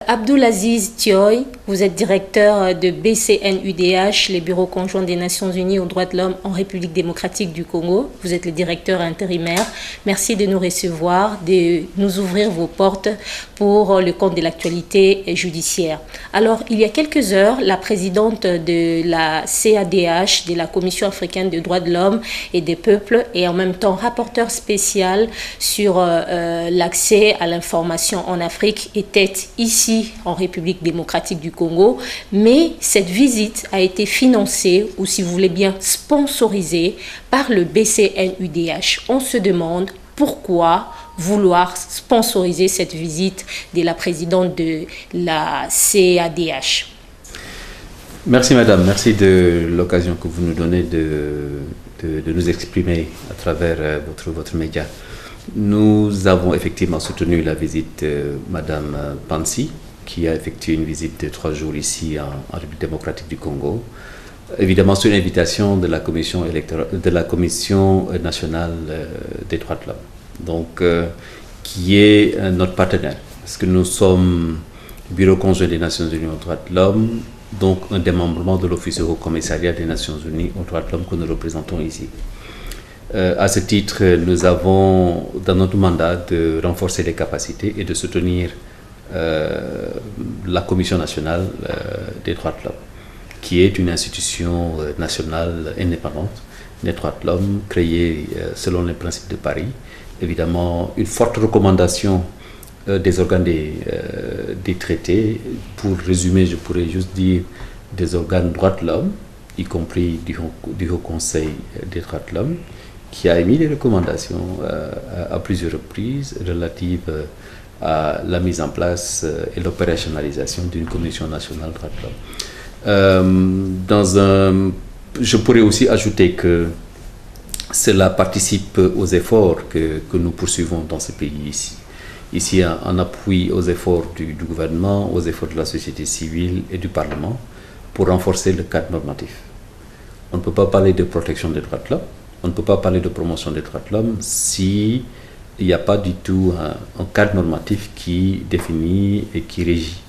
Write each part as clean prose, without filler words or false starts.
Abdulaziz Thioye, vous êtes directeur de BCNUDH, les bureaux conjoints des Nations Unies aux droits de l'homme en République démocratique du Congo. Vous êtes le directeur intérimaire. Merci de nous recevoir, de nous ouvrir vos portes pour le compte de l'actualité judiciaire. Alors, il y a quelques heures, la présidente de la CADH, de la Commission africaine des droits de l'homme et des peuples, et en même temps rapporteur spécial sur l'accès à l'information en Afrique, était ici en République démocratique du Congo, mais cette visite a été financée, ou si vous voulez bien sponsorisée, par le BCNUDH. On se demande pourquoi vouloir sponsoriser cette visite de la présidente de la CADH. Merci madame, merci de l'occasion que vous nous donnez de nous exprimer à travers votre média. Nous avons effectivement soutenu la visite de Madame Pansi, qui a effectué une visite de 3 jours ici en République démocratique du Congo. Évidemment, sur l'invitation de la Commission nationale des droits de l'homme, donc qui est notre partenaire, parce que nous sommes Bureau conjoint des Nations Unies aux droits de l'homme, donc un démembrement de l'Office Haut Commissariat des Nations Unies aux droits de l'homme que nous représentons ici. À ce titre, nous avons dans notre mandat de renforcer les capacités et de soutenir la Commission nationale des droits de l'homme, qui est une institution nationale indépendante des droits de l'homme, créée selon les principes de Paris. Évidemment, une forte recommandation des organes des traités. Pour résumer, je pourrais juste dire des organes droits de l'homme, y compris du Haut Conseil des droits de l'homme, qui a émis des recommandations à plusieurs reprises relatives à la mise en place et l'opérationnalisation d'une commission nationale des droits de l'homme. Je pourrais aussi ajouter que cela participe aux efforts que nous poursuivons dans ce pays ici en appui aux efforts du gouvernement, aux efforts de la société civile et du Parlement pour renforcer le cadre normatif. On ne peut pas parler de protection des droits de l'homme, on ne peut pas parler de promotion des droits de l'homme si il n'y a pas du tout un cadre normatif qui définit et qui régit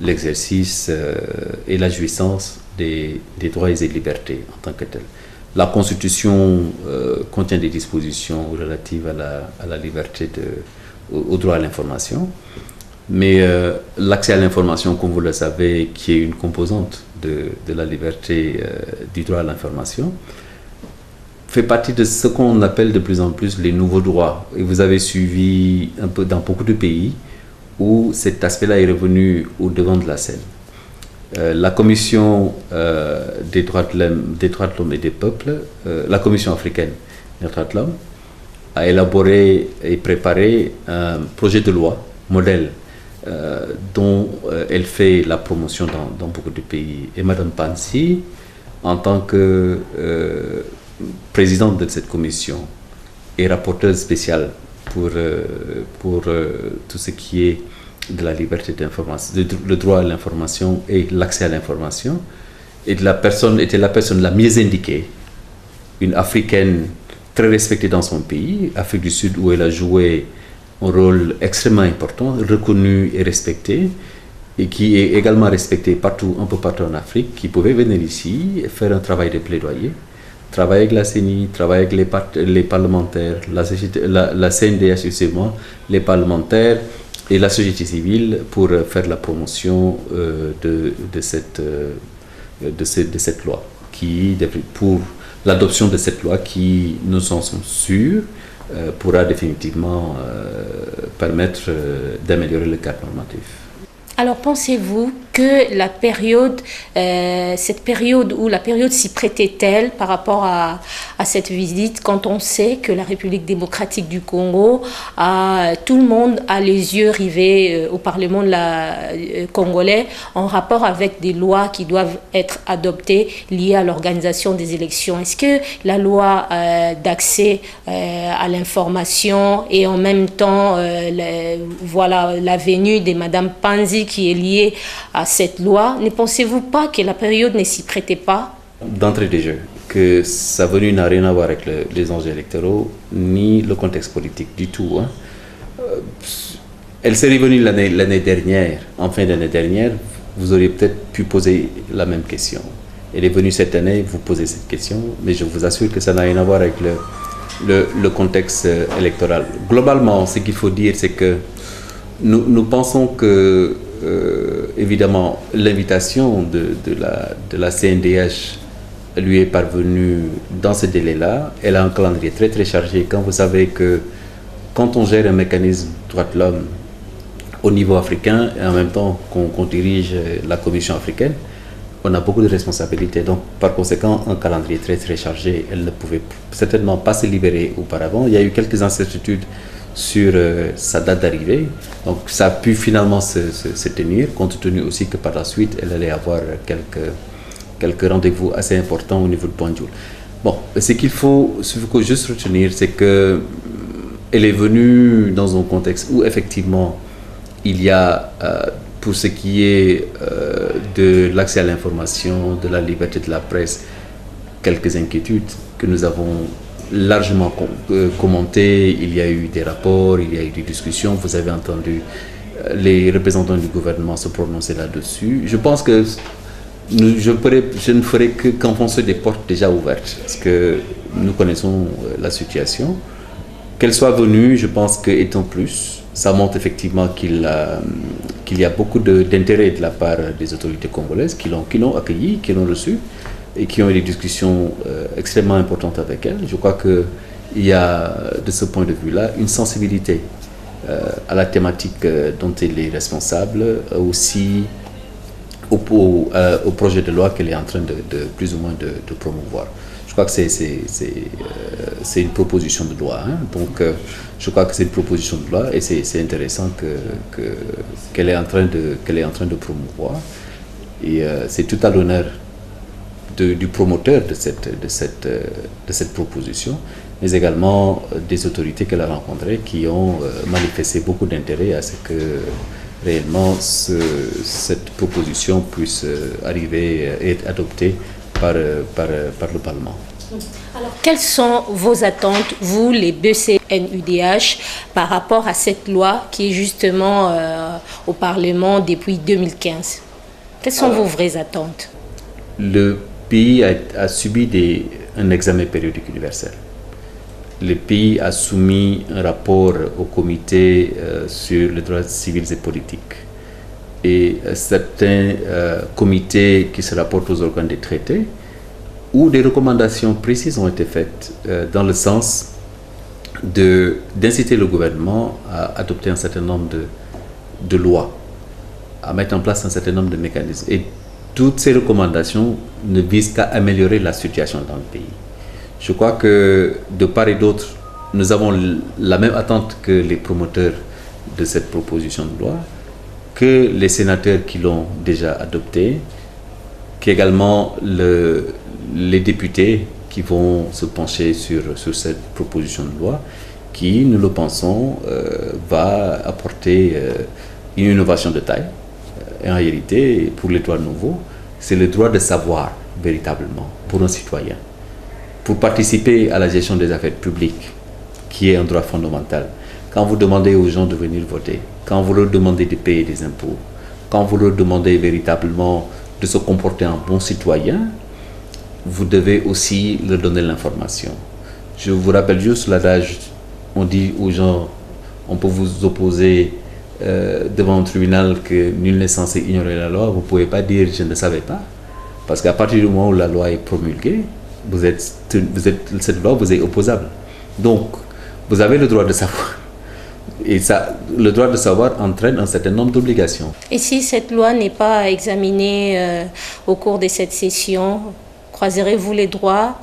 l'exercice et la jouissance des droits et des libertés en tant que tels. La Constitution contient des dispositions relatives à la liberté, au droit à l'information, mais l'accès à l'information, comme vous le savez, qui est une composante de la liberté du droit à l'information, fait partie de ce qu'on appelle de plus en plus les nouveaux droits. Et vous avez suivi un peu dans beaucoup de pays où cet aspect-là est revenu au devant de la scène. La Commission des droits de l'homme et des peuples, la Commission africaine des droits de l'homme, a élaboré et préparé un projet de loi modèle dont elle fait la promotion dans beaucoup de pays. Et Mme Pansi, en tant que présidente de cette commission et rapporteuse spéciale pour tout ce qui est de la liberté d'information, le droit à l'information et l'accès à l'information, était la personne la mieux indiquée, une Africaine très respectée dans son pays, Afrique du Sud, où elle a joué un rôle extrêmement important, reconnu et respecté, et qui est également respectée un peu partout en Afrique, qui pouvait venir ici et faire un travail de plaidoyer, travailler avec la CENI, travailler avec les parlementaires, la CNDH, excusez-moi, les parlementaires et la société civile pour faire la promotion de cette loi, pour l'adoption de cette loi qui, nous en sommes sûrs, pourra définitivement permettre d'améliorer le cadre normatif. Alors pensez-vous que cette période s'y prêtait-elle par rapport à cette visite, quand on sait que la République démocratique du Congo, tout le monde a les yeux rivés au Parlement congolais en rapport avec des lois qui doivent être adoptées liées à l'organisation des élections. Est-ce que la loi d'accès à l'information et en même temps la venue de Mme Pansi qui est liée à cette loi, ne pensez-vous pas que la période ne s'y prêtait pas? D'entrée de jeu, que sa venue n'a rien à voir avec les enjeux électoraux, ni le contexte politique du tout. Elle serait venue l'année dernière, en fin d'année dernière, vous auriez peut-être pu poser la même question. Elle est venue cette année, vous posez cette question, mais je vous assure que ça n'a rien à voir avec le contexte électoral. Globalement, ce qu'il faut dire, c'est que nous pensons que, évidemment, l'invitation de la CNDH lui est parvenue dans ce délai-là. Elle a un calendrier très très chargé. Quand vous savez que quand on gère un mécanisme droits de l'homme au niveau africain et en même temps qu'on dirige la Commission africaine, on a beaucoup de responsabilités. Donc, par conséquent, un calendrier très très chargé. Elle ne pouvait certainement pas se libérer auparavant. Il y a eu quelques incertitudes sur sa date d'arrivée. Donc, ça a pu finalement se tenir, compte tenu aussi que par la suite, elle allait avoir quelques rendez-vous assez importants au niveau de Banjul. Bon, ce qu'il faut juste retenir, c'est que elle est venue dans un contexte où effectivement il y a, pour ce qui est de l'accès à l'information, de la liberté de la presse, quelques inquiétudes que nous avons largement commentées. Il y a eu des rapports, il y a eu des discussions. Vous avez entendu les représentants du gouvernement se prononcer là-dessus. Je pense que je ne ferai qu'enfoncer des portes déjà ouvertes, parce que nous connaissons la situation. Qu'elle soit venue, je pense qu'étant plus, ça montre effectivement qu'il y a beaucoup d'intérêt de la part des autorités congolaises qui l'ont accueilli, qui l'ont reçu et qui ont eu des discussions extrêmement importantes avec elle. Je crois qu'il y a, de ce point de vue-là, une sensibilité à la thématique dont elle est responsable, aussi au projet de loi qu'elle est en train de plus ou moins de promouvoir. Je crois que c'est une proposition de loi. Hein. Donc, je crois que c'est une proposition de loi et c'est intéressant qu'elle est en train de promouvoir. Et c'est tout à l'honneur du promoteur de cette proposition, mais également des autorités qu'elle a rencontrées qui ont manifesté beaucoup d'intérêt à ce que réellement cette proposition puisse arriver et être adoptée par le Parlement. Alors, quelles sont vos attentes, vous, les BCNUDH, par rapport à cette loi qui est justement au Parlement depuis 2015? Quelles sont vos vraies attentes? Le pays a subi un examen périodique universel. Le pays a soumis un rapport au comité sur les droits civils et politiques. Et certains comités qui se rapportent aux organes des traités, où des recommandations précises ont été faites dans le sens d'inciter le gouvernement à adopter un certain nombre de lois, à mettre en place un certain nombre de mécanismes. Et toutes ces recommandations ne visent qu'à améliorer la situation dans le pays. Je crois que de part et d'autre, nous avons la même attente que les promoteurs de cette proposition de loi, que les sénateurs qui l'ont déjà adoptée, qu'également les députés qui vont se pencher sur cette proposition de loi, qui, nous le pensons, va apporter une innovation de taille. Et en réalité, pour les droits nouveaux, c'est le droit de savoir véritablement pour un citoyen, pour participer à la gestion des affaires publiques, qui est un droit fondamental. Quand vous demandez aux gens de venir voter, quand vous leur demandez de payer des impôts, quand vous leur demandez véritablement de se comporter en bon citoyen, vous devez aussi leur donner l'information. Je vous rappelle juste l'adage, on dit aux gens, on peut vous opposer devant un tribunal que nul n'est censé ignorer la loi, vous ne pouvez pas dire je ne savais pas, parce qu'à partir du moment où la loi est promulguée, cette loi vous est opposable. Donc, vous avez le droit de savoir. Et ça, le droit de savoir entraîne un certain nombre d'obligations. Et si cette loi n'est pas examinée au cours de cette session, croiserez-vous les doigts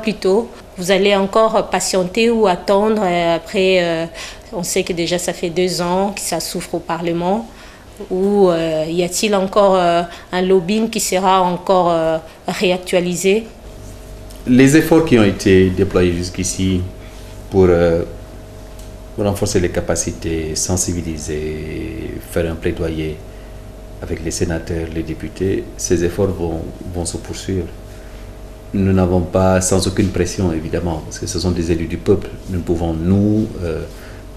plutôt? Vous allez encore patienter ou attendre après on sait que déjà ça fait 2 ans que ça souffre au Parlement. Ou y a-t-il encore un lobbying qui sera encore réactualisé? Les efforts qui ont été déployés jusqu'ici pour renforcer les capacités, sensibiliser, faire un plaidoyer avec les sénateurs, les députés, ces efforts vont se poursuivre. Nous n'avons pas, sans aucune pression évidemment, parce que ce sont des élus du peuple, nous ne pouvons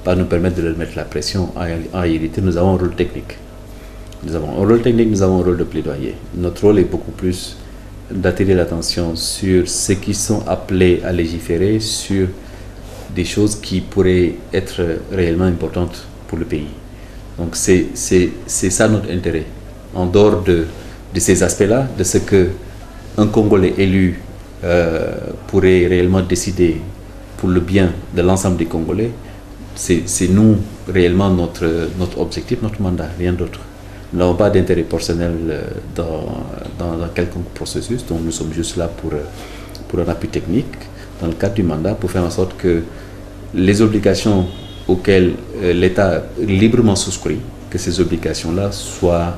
pas nous permettre de leur mettre la pression. En réalité, nous avons un rôle technique. Nous avons un rôle technique, nous avons un rôle de plaidoyer. Notre rôle est beaucoup plus d'attirer l'attention sur ceux qui sont appelés à légiférer sur des choses qui pourraient être réellement importantes pour le pays. Donc c'est ça notre intérêt. En dehors de ces aspects-là, de ce qu'un Congolais élu pourrait réellement décider pour le bien de l'ensemble des Congolais, c'est nous réellement notre objectif, notre mandat, rien d'autre. Nous n'avons pas d'intérêt personnel dans quelconque processus, donc nous sommes juste là pour un appui technique dans le cadre du mandat, pour faire en sorte que les obligations auxquelles l'État librement souscrit, que ces obligations-là soient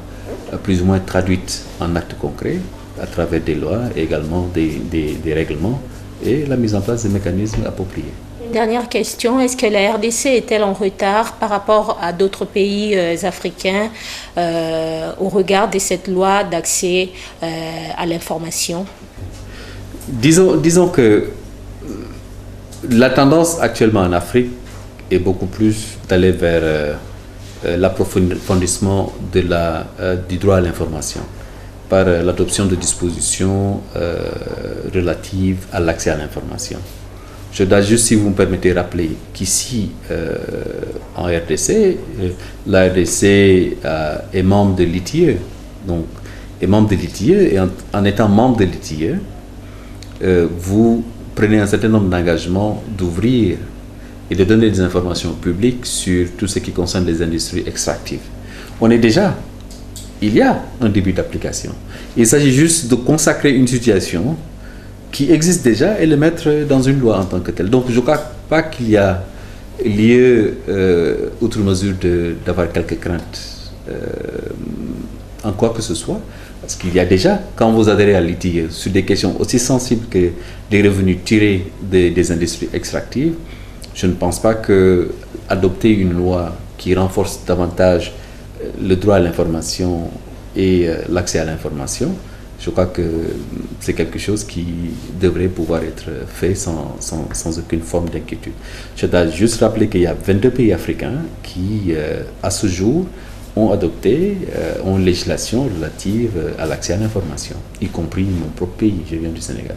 plus ou moins traduites en actes concrets à travers des lois et également des règlements et la mise en place des mécanismes appropriés. Dernière question, est-ce que la RDC est-elle en retard par rapport à d'autres pays africains au regard de cette loi d'accès à l'information? Disons que la tendance actuellement en Afrique est beaucoup plus d'aller vers l'approfondissement du droit à l'information par l'adoption de dispositions relatives à l'accès à l'information. Je dois juste, si vous me permettez, rappeler qu'ici, en RDC, la RDC est membre de l'ITIE. Donc, est membre de l'ITIE, et en étant membre de l'ITIE, vous prenez un certain nombre d'engagements d'ouvrir et de donner des informations publiques sur tout ce qui concerne les industries extractives. Il y a un début d'application. Il s'agit juste de consacrer une situation qui existe déjà et le mettre dans une loi en tant que telle. Donc je ne crois pas qu'il y a lieu, outre mesure, d'avoir quelques craintes en quoi que ce soit. Parce qu'il y a déjà, quand vous adhérez à l'ITIE sur des questions aussi sensibles que des revenus tirés des industries extractives, je ne pense pas que adopter une loi qui renforce davantage le droit à l'information et l'accès à l'information, je crois que c'est quelque chose qui devrait pouvoir être fait sans aucune forme d'inquiétude. Je dois juste rappeler qu'il y a 22 pays africains qui, à ce jour, ont adopté une législation relative à l'accès à l'information, y compris mon propre pays, je viens du Sénégal.